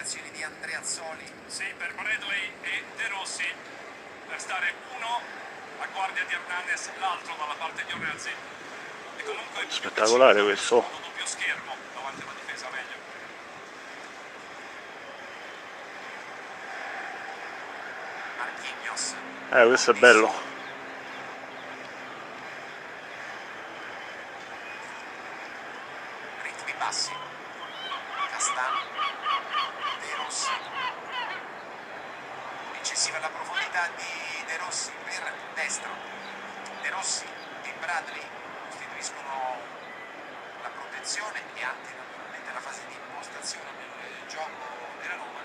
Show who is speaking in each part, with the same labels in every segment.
Speaker 1: indicazioni di Andreazzoli.
Speaker 2: Sì, per Bradley e De Rossi, per stare uno a guardia di Hernandez, l'altro dalla parte di Onezzi. E comunque
Speaker 3: spettacolare questo.
Speaker 2: doppio schermo davanti alla difesa, meglio.
Speaker 1: Marquinhos.
Speaker 3: Questo è bello.
Speaker 1: Ritmi bassi. Castan. De Rossi. Eccessiva la profondità di De Rossi per destro. De Rossi e Bradley costituiscono la protezione e anche naturalmente la fase di impostazione del gioco della Roma,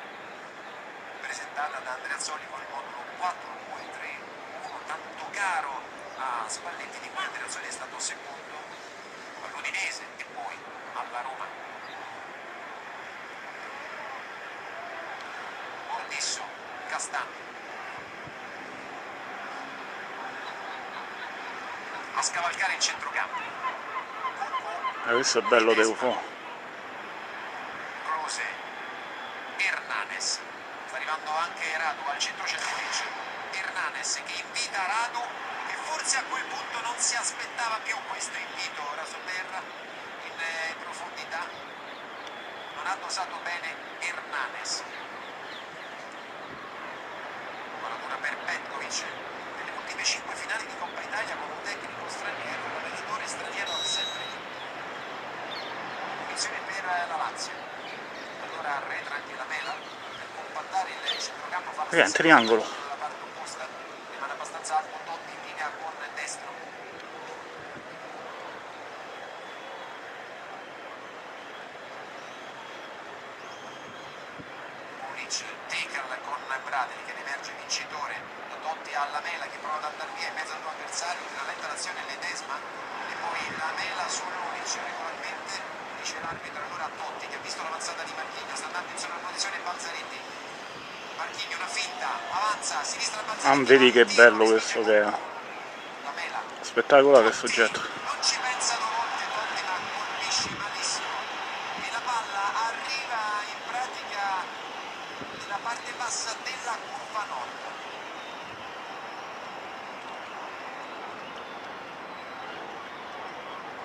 Speaker 1: presentata da Andreazzoli con il modulo 4-2-3-1, tanto caro a Spalletti, di cui Andreazzoli è stato secondo all'Udinese e poi alla Roma. Ordisso, Castan. A scavalcare il centrocampo.
Speaker 3: Questo è bello Deufo.
Speaker 1: Rose, Hernandez. Sta arrivando anche Radu al centro Centovic. Hernandez che invita Radu, e forse a quel punto non si aspettava più questo invito rasoterra in profondità. Non ha dosato bene Hernandez. Paratura per Petkovic. Nelle ultime 5 finali di Coppa Italia con un tecnico straniero, un allenatore straniero sempre lì. Punizione per la Lazio. Allora arretra anche la Mela per compattare il centrocampo, fa la
Speaker 3: È un triangolo.
Speaker 1: dalla parte opposta, rimane abbastanza alto Totti in linea con destro. Munic, Tekel con Bradley che ne emerge vincitore. Totti alla Mela che prova ad andare via in mezzo al suo avversario, rallenta l'azione Ledesma e poi la Mela su Munic regolarmente, dice l'arbitro. Allora Totti che ha visto l'avanzata di Marquinhos, sta andando in sovrapposizione Balzaretti. Marquinhos una finta, avanza a sinistra Balzaretti.
Speaker 3: Vedi che bello questo che è.
Speaker 1: La Mela.
Speaker 3: Spettacolare questo oggetto.
Speaker 1: Non ci pensa due volte Totti, ma colpisce malissimo e la palla arriva in pratica nella parte bassa della curva nord.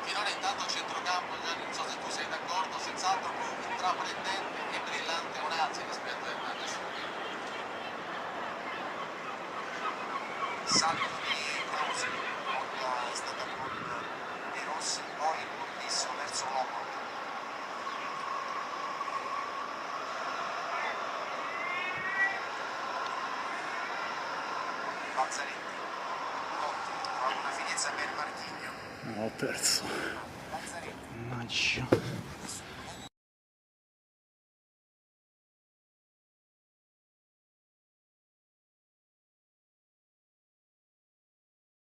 Speaker 1: Finora intanto centrocampo, Gianni, non so se tu sei d'accordo, senz'altro più intraprendente e brillante Onezzi rispetto a Hernandez. Salto di Rose, volta è stata con De Rossi, poi Ordisso verso Lomond. Balzaretti, Totti, trova una finezza per Marquinhos.
Speaker 3: Ho perso.
Speaker 1: Balzaretti.
Speaker 3: Mannaggia.